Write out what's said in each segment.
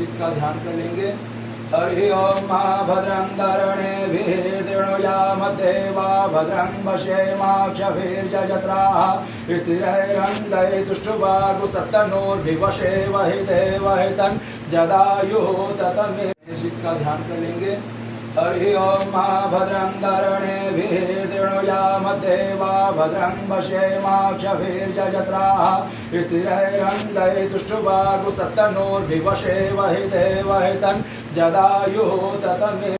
शीत का ध्यान कर लेंगे। हरि ओम भद्रं कर्णेभिः शृणुयामदेवा भद्रं पश्येमाक्षभिर्यजत्राः स्थिरैरङ्गैस्तुष्टुवागुस्तनोर्भिवशेमहि देवहितं जदायुः शतमे। शीत का ध्यान कर लेंगे। हरि ओम भद्रं कर्णेभिः शृणुयामदेवा भद्रं पश्येमाक्षभिर्यजत्राः स्थिरैरङ्गैस्तुष्टुवागुस्तनोर्भिवशेमहि देवहितं जदायुः शतमे।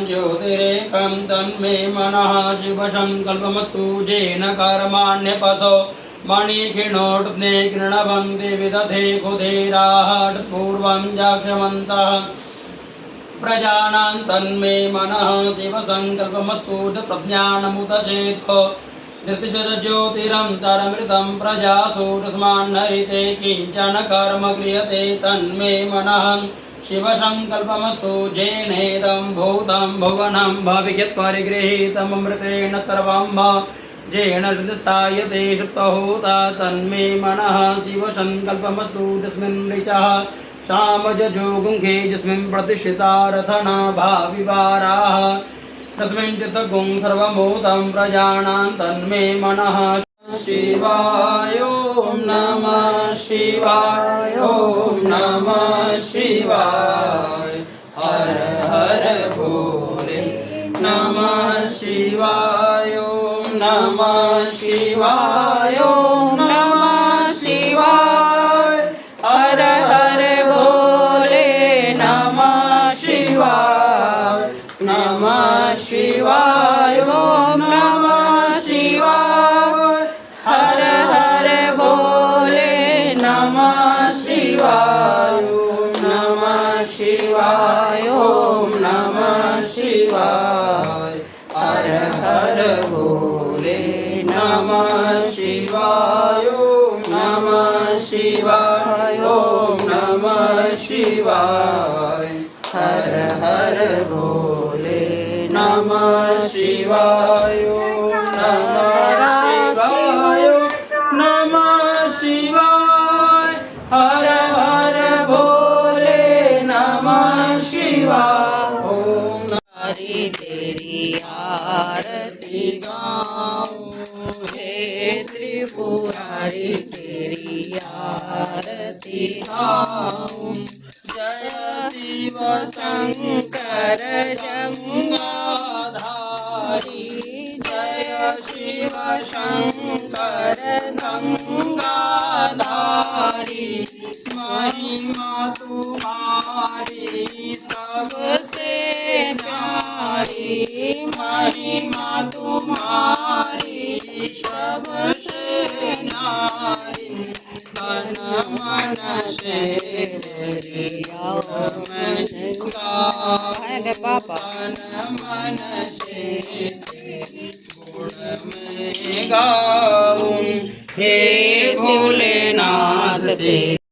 ज्योतिरेकं तन्मे मनः शिवसङ्कल्पमस्तु येन कर्माण्यपसो मणिखिणोट्ने किरणभङ्क्ति विदधे कुधीराः पूर्वं जाक्षमन्तः प्रजानां तन्मे मनः शिवसङ्कल्पमस्तु प्रज्ञानमुदचेत् धृतिशरज्योतिरन्तरमृतं प्रजासु तस्मान्नरिते किञ्चन कर्म क्रियते तन्मे मनः शिवसङ्कल्पमस्तु येनेदं भूतं भुवनं भविष्यत्परिगृहीतममृतेन सर्वं येन हृदस्थायते सुप्तहोता तन्मे मनः शिवसङ्कल्पमस्तु तस्मिन् ऋचः सामजजुगुंखे यस्मिन् प्रतिष्ठिता रथना भाविवाराः तस्मिन् चित्तगुं सर्वभूतं प्रजानां तन्मे मनः शिवाय ओम नमः शिवाय ओम नमः शिवाय हर हर भोले नमः शिवाय ओम नमः शिवाय ओम नमः शिवाय हर हर भोले नमः शिवाय ओम नमः शिवाय हर हर भोले नमः शिवाय ओम नमः शिवाय हर हर भोले नमः शिवाय ओम नमः शिवाय ओम नमः शिवाय हर हर भोले नमः शिवाय ओम नमः शिवाय नमः शिवाय हर हर भोले नमः शिवाय ओम हरि तेरी आरती गाऊं हे त्रिपुरारी तेरी आरती गाऊं जय शिव शंकर जंगाधारी जय शिव शंकर गंगाधारी महिमा तुम्हारी सबसे प्यारी महिमा तुम्हारी सबसे न्यारी तन मन से तन मन से गुण में गाऊं हे भोलेनाथ तेरे